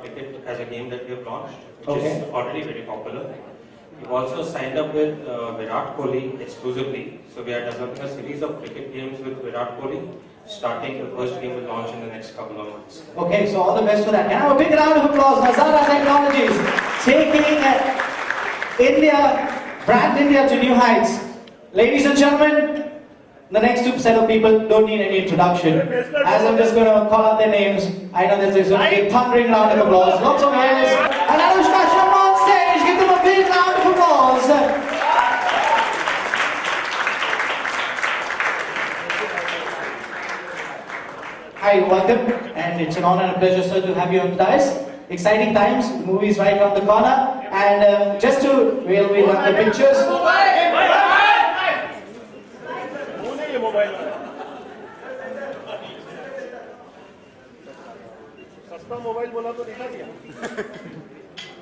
cricket as a game that we have launched, which is already very popular. We've also signed up with Virat Kohli exclusively. So we are developing a series of cricket games with Virat Kohli. Starting the first game will launch in the next couple of months. Okay, so all the best for that. Can I have a big round of applause? Nazara Technologies taking brand India to new heights. Ladies and gentlemen, the next two set of people don't need any introduction. As I'm just going to call out their names, I know there's going to be a thundering round of applause. Lots of hands. And Anushka Sharma on stage. Give them a big round of applause. Hi, welcome, and it's an honor and a pleasure, sir, to have you on dice. Exciting times, the movie's right around the corner, and we'll run the pictures.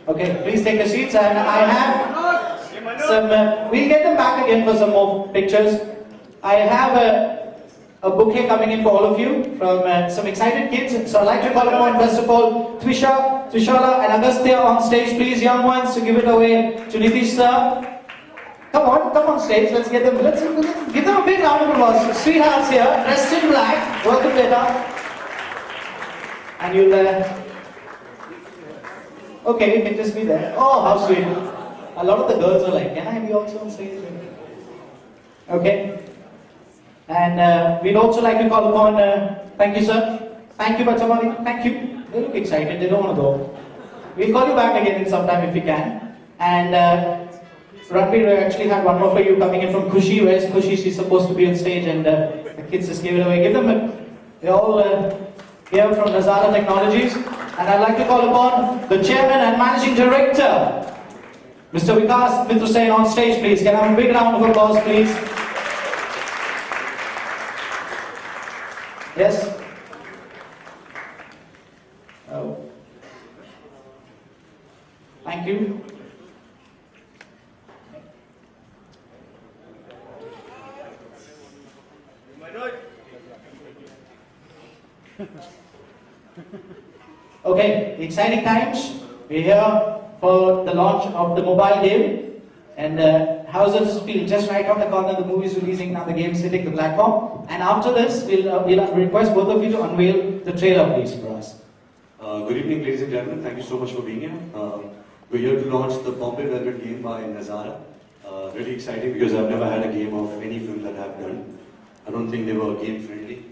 Okay, please take your seats, and I have some, we'll get them back again for some more pictures. I have a bouquet coming in for all of you from some excited kids. So I'd like to call upon, first of all, Twishala and Agastya on stage, please, young ones, to give it away to Nitish sir. Come on stage, let's give them a big round of applause. Sweethearts here, dressed in black. Welcome, Beta. And you there. Okay, you can just be there. Oh, how sweet. A lot of the girls are like, can I be also on stage? Okay. And we'd also like to call upon, thank you sir, thank you Bachamari, thank you. They look excited, they don't want to go. We'll call you back again in some time if we can. And Ranbir, we actually had one more for you coming in from Khushi. Where's Khushi? She's supposed to be on stage and the kids just gave it away. Give them they're all here from Nazara Technologies. And I'd like to call upon the chairman and managing director, Mr. Vikas Mithusain on stage please. Can I have a big round of applause please? Yes? Oh. Thank you. Okay, exciting times. We're here for the launch of the mobile game. And how does this feel? Just right on the corner, the movie's releasing, now the game's hitting the platform. And after this, we'll request both of you to unveil the trailer, please, for us. Good evening, ladies and gentlemen. Thank you so much for being here. We're here to launch the Bombay Velvet game by Nazara. Really exciting because I've never had a game of any film that I've done. I don't think they were game friendly.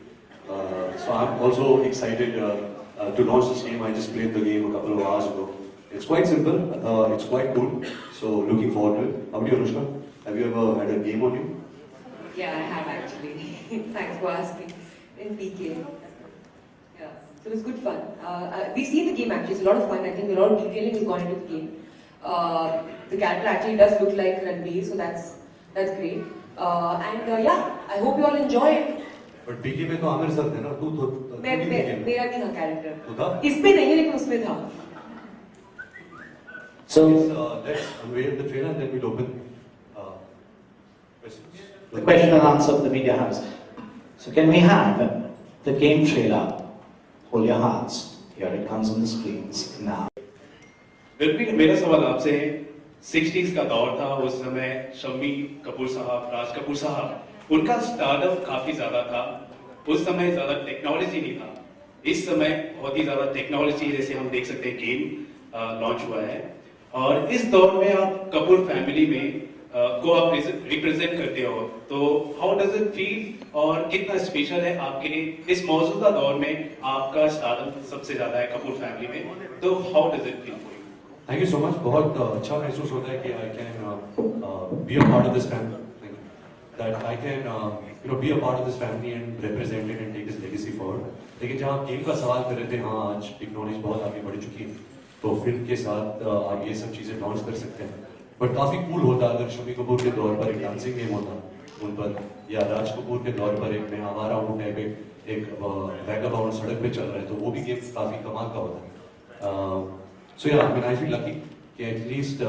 So I'm also excited to launch this game. I just played the game a couple of hours ago. It's quite simple, it's quite cool, so looking forward to it. How about you, Anushka? Have you ever had a game on you? Yeah, I have actually. Thanks for asking. In PK. Yeah, so it was good fun. We've seen the game actually, it's a lot of fun. I think a lot of detailing has gone into the game. The character actually does look like Ranbir, so that's great. Yeah, I hope you all enjoy it. But PK में तो Aamir sir थे ना, तू तो मेरा भी था character. तो था? इसमें नहीं है लेकिन उसमें था. So let's unveil the trailer and then we'll open questions. The question and answer of the media house. So can we have the game trailer? Hold your hearts. Here it comes on the screens now. Ranbir, मेरा सवाल आपसे है, 60s का दौर था, उस समय शम्मी कपूर साहब, राज कपूर साहब, उनका स्टारडम काफी ज्यादा था, उस समय ज्यादा टेक्नोलॉजी नहीं था, इस समय बहुत ही ज्यादा टेक्नोलॉजी, जैसे हम देख सकते हैं गेम लॉन्च हुआ है, और इस दौर में आप कपूर फैमिली में को आप रिप्रेजेंट करते हो, तो हाउ डज इट फील और कितना स्पेशल है आपके लिए इस मौजूदा दौर में आपका स्टारडम सबसे ज्यादा है कपूर फैमिली में, तो how does it feel? Thank you so much. बहुत अच्छा महसूस होता है कि I can be a part of this family. That I can be a part of this family and represent it and take this legacy forward. लेकिन जहाँ आप game का सवाल कर रहे थे, हाँ आज टेक्नोलॉजी बहुत आगे बढ़ चुकी है, तो फिल्म के साथ आप ये सब चीजें लॉन्च कर सकते हैं. बट काफी कूल होता अगर शम्मी कपूर के दौर पर एक डांसिंग गेम होता उन पर, या राज कपूर के दौर पर एक मैं आवारा हूँ टाइप एक वैगाबाउंड सड़क पे चल रहा है, तो वो भी गेम काफी कमाल का होता. So yeah, I mean, I feel lucky कि at least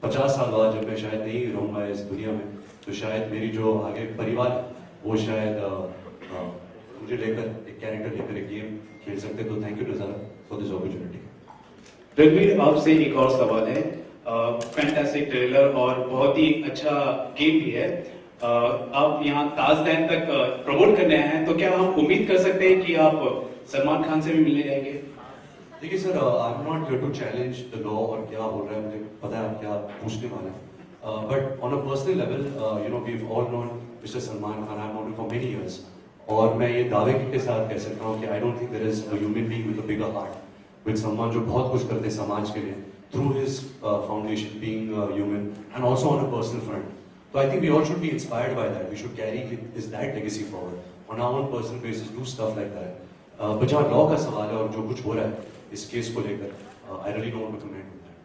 50 साल बाद जब मैं शायद नहीं रहूँगा इस दुनिया में, तो शायद मेरी जो आगे परिवार वो शायद मुझे लेकर एक कैरेक्टर लेकर एक गेम खेल सकते. तो थैंक यू नज़ारा. for this opportunity. रणवीर, आपसे एक और सवाल है। फैंटास्टिक ट्रेलर और बहुत ही अच्छा गेम भी है। आप यहाँ ताजलैंड तक प्रमोट करने आए हैं, तो क्या हम उम्मीद कर सकते हैं कि आप सलमान खान से भी मिलने जाएंगे? देखिए sir, I am not here to challenge the law और क्या बोल रहा है, मुझे पता है आप क्या पूछने वाले हैं। But on a personal level, you know, we have all known mister Salman Khan, I have known for many years. और मैं ये दावे के साथ कह सकता हूँ कि I don't think there is a human being with a bigger heart, with someone जो बहुत कुछ करते हैं समाज के लिए through his foundation, being human and also on a personal front. So I think we all should be inspired by that. We should carry that legacy forward on our own personal basis, do stuff like that. But जहाँ law का सवाल है और जो कुछ हो रहा है इस केस को लेकर, I really don't want to comment on that.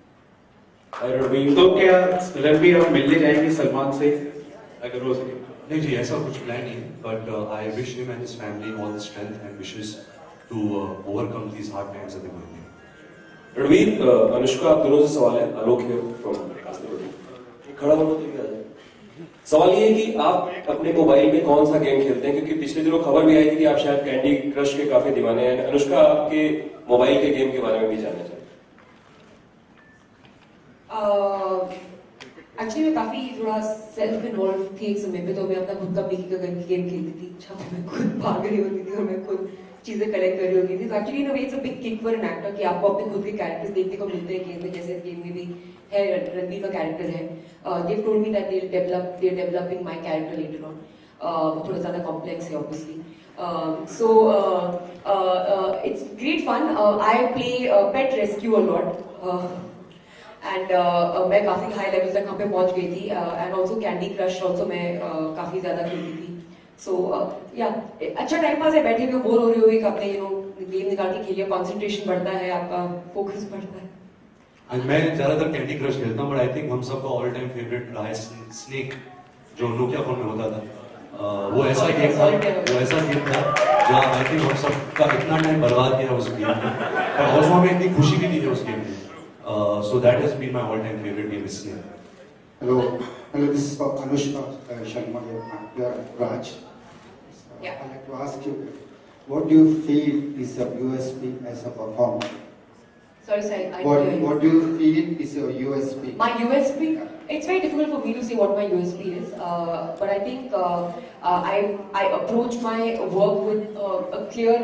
तो क्या रणवीर आप मिलने जाएंगे सलमान से अगर हो सके? नहीं जी, ऐसा कुछ प्लान नहीं है, but I wish him and his family all the strength and wishes to overcome these hard times that they're going through. Ranveer, Anushka, आप दोनों से सवाल है। आलोक है फ्रॉम खड़ा होना तो क्या है। सवाल ये है कि आप अपने मोबाइल में कौन सा गेम खेलते हैं, क्योंकि पिछले दिनों खबर भी आई थी कि आप शायद कैंडी क्रश के काफी दीवाने हैं। अनुष्का, आपके मोबाइल के गेम के बारे में भी जानना चाहते हैं। एक्चुअली मैं काफी थोड़ा सेल्फ इन्वॉल्व थी एक समय पे, तो मैं अपना खुद का पीकी का गेम खेलती थी, जहाँ पे मैं खुद भाग रही होती थी और मैं खुद चीजें कलेक्ट कर रही होती थी। तो actually in a way it's a big kick for an actor कि आपको अपने खुद के कैरेक्टर्स देखने को मिलते हैं गेम में, जैसे इस गेम में भी है रणवीर का कैरेक्टर है। They told me that they are developing my character later on. वो थोड़ा ज्यादा कॉम्प्लेक्स है obviously. So it's great fun. I play pet rescue a lot. And मैं काफी हाई लेवल तक वहाँ पे पहुँच गई थी, and also candy crush also मैं काफी ज्यादा खेलती थी। सो या अच्छा टाइम पास है, बैठे हुए बोर हो रहे हो एक अपने गेम निकाल के खेलिए, कंसंट्रेशन बढ़ता है, आपका फोकस बढ़ता है। मैं ज्यादातर कैंडी क्रश खेलता हूँ, बट आई थिंक हम सबका ऑल टाइम फेवरेट रहा है स्नेक, जो नोकिया फोन में होता था। वो ऐसा गेम था जहाँ आई थिंक हम सबका इतना टाइम बर्बाद किया उस गेम में, और ऑल्सो हमें इतनी खुशी भी दी है उस गेम में। So that has been my all-time favorite game, is Snake. Hello, this is for Anushka Sharma, you are Raj. Yeah. I'd like to ask you, what do you feel is a USP as a performer? Sorry, What do you feel is your USP? My USP? It's very difficult for me to say what my USP is, but I think I approach my work with a clear,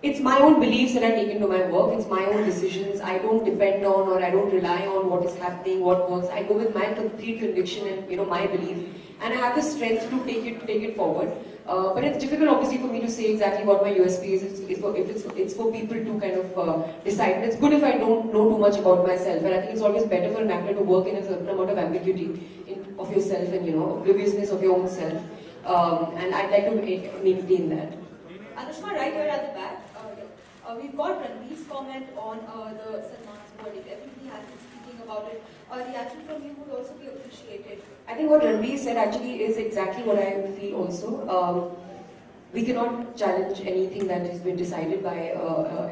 it's my own beliefs that I take into my work. It's my own decisions. I don't depend on or I don't rely on what is happening, what works. I go with my complete conviction and my belief, and I have the strength to take it forward. But it's difficult, obviously, for me to say exactly what my USP is. It's for people to kind of decide. And it's good if I don't know too much about myself. And I think it's always better for an actor to work in a certain amount of ambiguity of yourself and obliviousness of your own self. And I'd like to maintain that. Anushka, right here at the back. We've got Ranveer's comment on the Salman's verdict. Everybody has been speaking about it. A reaction from you would also be appreciated. I think what Ranveer said actually is exactly what I feel also. We cannot challenge anything that has been decided by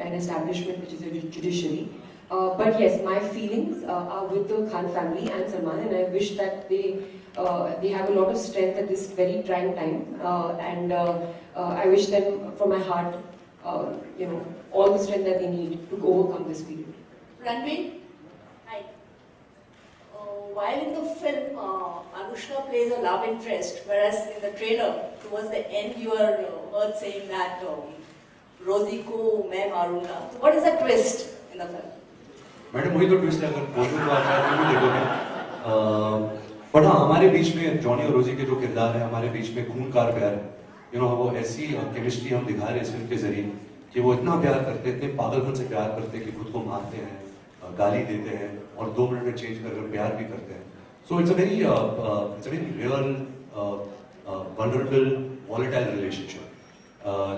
an establishment which is a judiciary. But yes, my feelings are with the Khan family and Salman, and I wish that they have a lot of strength at this very trying time. And I wish them from my heart, all the strength that they need to overcome this period. Ranveer, hi. While in the film, Anushka plays a love interest, whereas in the trailer, towards the end, you are heard saying that Rosie ko main marunga. So what is the twist in the film? Madam वही तो twist है, अगर बोलूँ तो आप शायद भी देखोगे। पर हाँ, हमारे बीच में जॉनी और रोजी के जो किरदार है, हमारे बीच में खूनकार प्यार है। वो ऐसी केमिस्ट्री हम दिखा रहे हैं इस फिल्म के जरिए कि वो इतना प्यार करते हैं, इतने पागलपन से प्यार करते हैं कि खुद को मारते हैं, गाली देते हैं और 2 मिनट में चेंज कर प्यार भी करते हैं। So it's a very real vulnerable volatile relationship.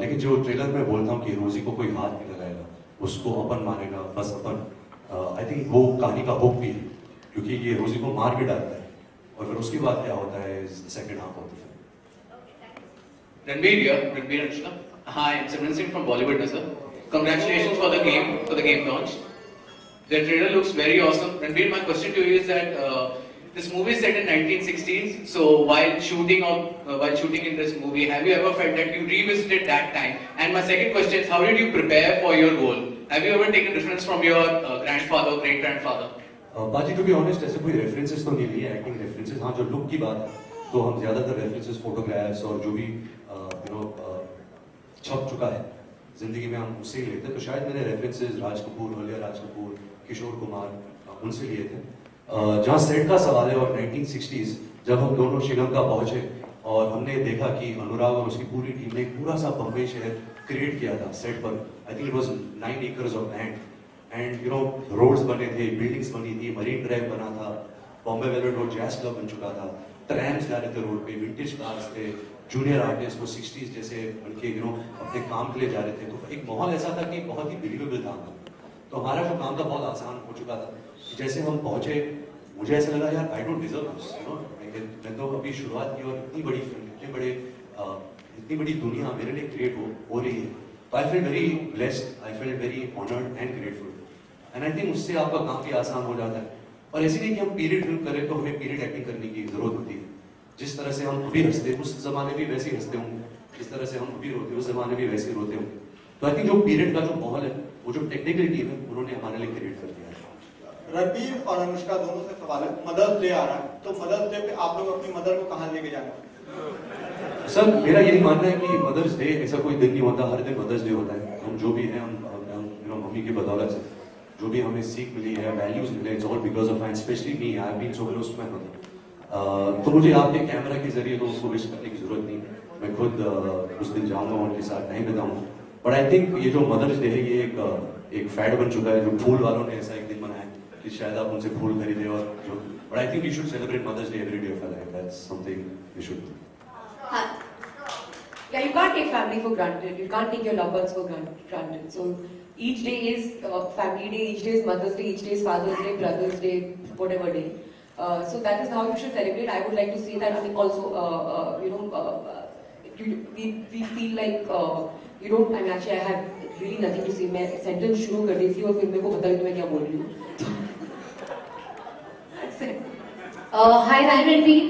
लेकिन जो ट्रेलर में बोलता हूँ कि रोजी को कोई हाथ नहीं लगाएगा, उसको अपन मारेगा, बस अपन, आई थिंक वो कहानी का होप भी है, क्योंकि ये रोजी को मार के डालता है और फिर उसके बाद क्या होता है is the second half of the film. Ranveer here, Ranveer Anushka. Hi, I'm Simran Singh from Bollywood Nizar. Congratulations for the game launch. The trailer looks very awesome. Ranveer, my question to you is that this movie is set in 1960s. So while shooting in this movie, have you ever felt that you revisited that time? And my second question is, how did you prepare for your role? Have you ever taken reference from your grandfather, great grandfather? बाजी to be honest ऐसे कोई references तो नहीं लिए acting references. हाँ, जो look की बात है तो हम ज्यादातर रेफरेंसेस फोटोग्राफ्स और जो भी छप चुका है जिंदगी में हम उससे ही लेते। तो शायद मैंने रेफरेंसेस राज कपूर, अलिया राज कपूर, किशोर कुमार उनसे लिए थे। जहाँ सेट का सवाल है और 1960s जब हम दोनों श्रीलंका पहुंचे और हमने देखा कि अनुराग और उसकी पूरी टीम ने एक पूरा सा बम्बई शहर क्रिएट किया था सेट पर। I think it was 9 acres of land and roads बने थे, बिल्डिंग्स बनी थी, मरीन ड्राइव बना था, Bombay Velvet road jazz club बन चुका था, ट्रैम्स जा रहे थे रोड पे, विंटेज कार्स थे, जूनियर आर्टिस्ट वो 60s जैसे उनके अपने काम के लिए जा रहे थे। तो एक माहौल ऐसा था कि बहुत ही बिलीवेबल था। तो हमारा जो काम था बहुत आसान हो चुका था। जैसे हम पहुंचे मुझे ऐसा लगा यार आई डोंट डिजर्व दिस, मैं तो अभी शुरुआत की और इतनी बड़ी फिल्म, इतनी बड़ी दुनिया मेरे लिए क्रिएट हो रही है। तो I feel very blessed, I feel very honoured and grateful and I think उससे आपका काम भी आसान हो जाता है। और ऐसे नहीं कि हम पीरियड फिल्म करें तो हमें पीरियड एक्टिंग करने की जरूरत होती है। जिस तरह से हम अभी हंसते उस जमाने भी वैसे ही हंसते होंगे, जिस तरह से हम अभी रोते उस जमाने भी वैसे ही रोते होंगे। तो आई थिंक जो पीरियड का जो माहौल है वो जो टेक्निकल टीम है उन्होंने हमारे लिए क्रिएट कर दिया है। रणबीर और अनुष्का दोनों से सवाल है, मदर्स डे आ रहा है तो मदर्स डे पे आप लोग अपनी मदर को कहाँ लेके जाएंगे? सर मेरा यही मानना है कि मदर्स डे ऐसा कोई दिन नहीं होता, हर दिन मदर्स डे होता है। हम जो भी हैं हम मम्मी की बदौलत से जो भी हमें सीख मिली है, वैल्यूज मिले, it's all because of and specially me, I have been so close to my mother. तो मुझे आपके कैमरा के जरिए तो उसको विश करने की जरूरत नहीं, मैं खुद उस दिन जाऊंगा उनके साथ टाइम बिताऊंगा। बट आई थिंक ये जो मदर्स डे है ये एक फैड बन चुका है, जो फूल वालों ने ऐसा एक दिन बनाया कि शायद आप उनसे फूल खरीदे और जो, but I think you should celebrate mother's day every day of your life, that's something you should do. Yeah, you can't take family for granted. You can't take your loved ones for granted. So each day is family day, each day is Mother's Day, each day is Father's Day, Brother's Day, whatever day. So that is how you should celebrate. I would like to say that. I mean, also, we feel like you don't. I mean, actually, I have really nothing to say. मैं sentence शुरू कर देती हूँ और फिर मेरे को पता नहीं मैं क्या बोल रही हूँ. That's it. Hi, Ranveer.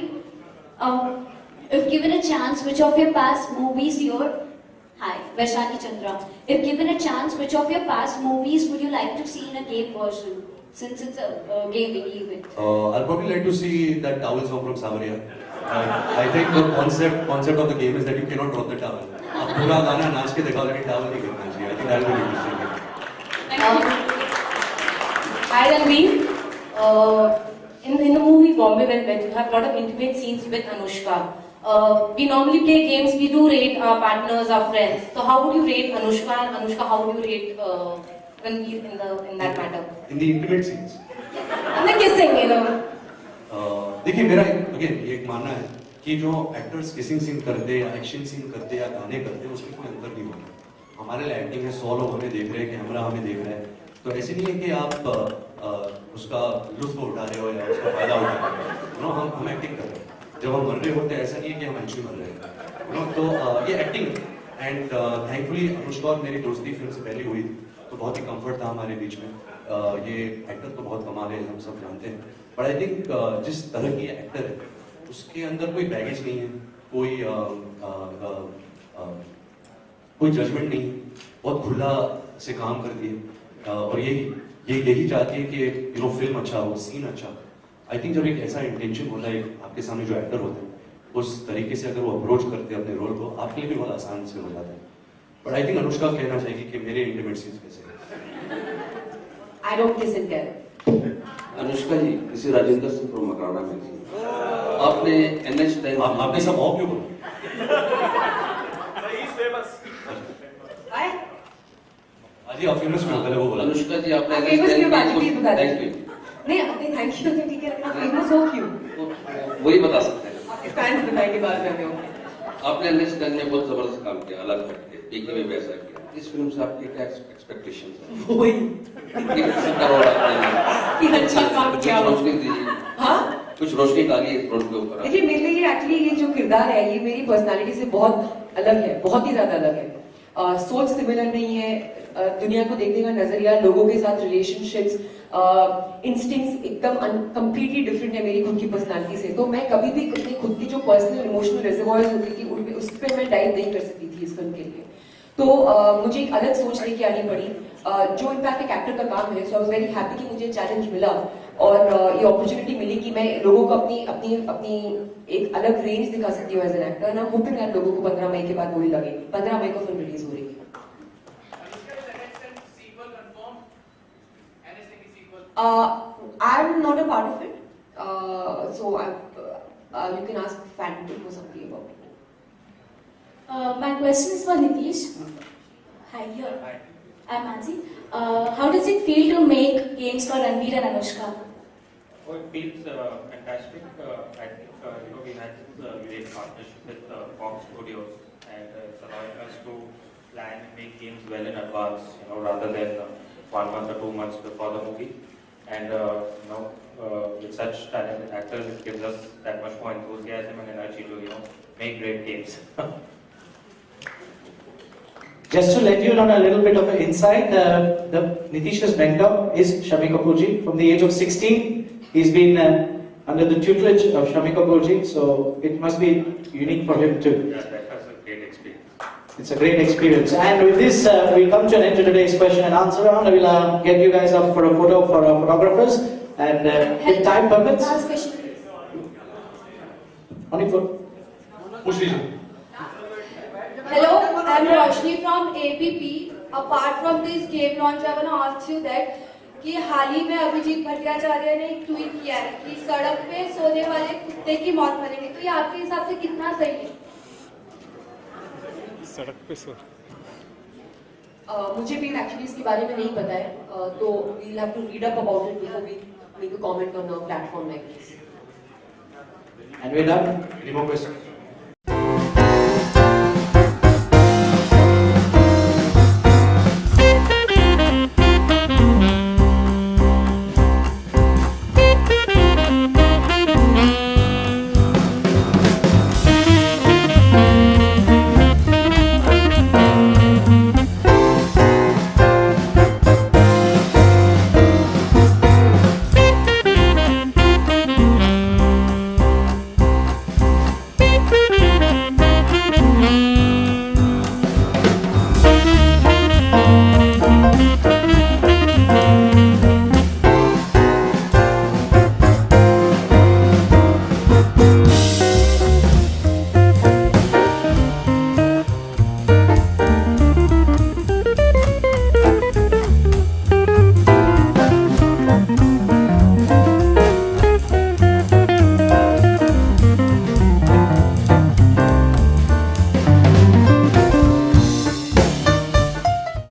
If given a chance, which of your past movies Hi, Vaishali Chandra. If given a chance, which of your past movies would you like to see in a game version? Since it's a gaming event. I'll probably like to see that towel song from Savaria. I think the concept of the game is that you cannot drop the towel. आप पूरा गाना नाच के दिखाओ लेकिन towel नहीं गिरना चाहिए. I think that will be interesting. Hi Ranveer. In the movie Bombay Velvet, you have a lot of intimate scenes with Anushka. We normally play games, we do rate our partners, our friends. So how would you rate Anushka and Anushka, how would you rate Ranveer in that matter? In the intimate scenes? And the kissing, देखिए मेरा again ये एक मानना है कि जो actors kissing scene करते या एक्शन सीन करते या गाने करते हैं उसमें कोई अंतर नहीं होता। हमारे लिए एक्टिंग है, 100 लोग हमें देख रहे हैं, कैमरा हमें देख रहा है, तो ऐसे नहीं है कि आप उसका लुत्फ उठा रहे हो या उसका फायदा उठा रहे हो। हम एक्टिंग कर रहे हैं। जब हम मर रहे होते हैं ऐसा नहीं है कि हम एक्चुअली मर रहे हैं। तो ये एक्टिंग एंड थैंकफुली अनुष्का और मेरी दोस्ती फिल्म से पहले हुई तो बहुत ही कंफर्ट था हमारे बीच में। ये एक्टर तो बहुत कमाल है, हम सब जानते हैं, बट आई थिंक जिस तरह की एक्टर है उसके अंदर कोई बैगेज नहीं है, कोई जजमेंट नहीं, बहुत खुला से काम करती है और यही चाहती है कि फिल्म अच्छा हो, सीन अच्छा। आई थिंक जब एक ऐसा इंटेंशन होता है आपके सामने जो एक्टर होते हैं उस तरीके से अगर वो अप्रोच करते हैं अपने रोल को, आपके लिए भी बहुत आसान से हो जाता है। बट आई थिंक अनुष्का कहना चाहेगी कि मेरे इंटीमेट सीन्स कैसे हैं। I don't kiss and tell. Anushka जी किसी राजेंद्र सिंह फ्रॉम मकराना में थी, आपने NH10 आपने सब और क्यों बोला? जी आप फेमस क्यों? पहले वो बोला। अनुष्का जी आपने फेमस क्यों बात की बता थैंक यू। नहीं अपने थैंक यू तो ठीक है, अपना फेमस हो क्यों? वही बता सकते हैं। आपके फैंस बताएंगे बाद में हमें। आपने NH10 में बहुत जबरदस्त काम किया, अलग हटके, पीके में वैसा किया। इस फिल्म से आपके क्या एक्सपेक्टेशंस हैं? वही करोड़ आपने कि अच्छा काम किया। रोशनी दीजिए। हाँ? कुछ रोशनी डालिए इस रोड के ऊपर। देखिए मेरे लिए ये एक्चुअली ये जो किरदार है ये मेरी पर्सनालिटी से बहुत अलग है, बहुत ही ज्यादा अलग है। सोच सिमिलर नहीं है, दुनिया को देखने का नजरिया, लोगों के साथ रिलेशनशिप्स, इंस्टिंक्ट्स एकदम कंप्लीटली डिफरेंट है मेरी खुद की पर्सनालिटी से। तो मैं कभी भी अपनी खुद की जो पर्सनल इमोशनल रिजर्वॉयर्स होती थी उस पर मैं डाइव नहीं कर सकती थी इस फिल्म के लिए। तो मुझे एक अलग सोच लेके आनी पड़ी, जो इनफैक्ट एक एक्टर का काम है। सो आई वाज वेरी हैप्पी कि मुझे चैलेंज मिला और ये अपॉर्चुनिटी मिली कि मैं लोगों को अपनी एक अलग रेंज दिखा सकती हूँ as an actor. And I am hoping that लोगों को 15 मई के बाद वही लगेगी। 15 मई को फिल्म रिलीज हो रही है। I am not a part of it, so you can ask Phantom or something about it. My question is for Nitish. Hi, here. Hi. I'm Mansi. How does it feel to make games for Ranveer and Anushka? Oh, it feels fantastic. I think we had this great partnership with Fox Studios, and it's allowing us to plan and make games well in advance, rather than 1 month or 2 months before the movie. And with such talented actors, it gives us that much more enthusiasm and energy to make great games. Just to let you know a little bit of an insight, Nitish's mentor is Shami Kapoorji. From the age of 16, he's been under the tutelage of Shami Kapoorji, so it must be unique for him too. Yeah, that was a great experience. It's a great experience. And with this, we come to an end to today's question and answer round. I will get you guys up for a photo for our photographers. And if time permits. Last question, please. Only for. Hello, I'm Roshni from APP. Apart from this game launch, I want to ask you that कि हाल ही में अभिजीत भट्टाचार्य ने एक tweet किया है कि सड़क पे सोने वाले कुत्ते की मौत मरेंगे, तो ये आपके हिसाब से कितना सही है? सड़क पे सो मुझे भी एक्चुअली इसके बारे में नहीं पता है, तो we'll have to read up about it before we make a comment on a platform like this. And we're done. Any more questions?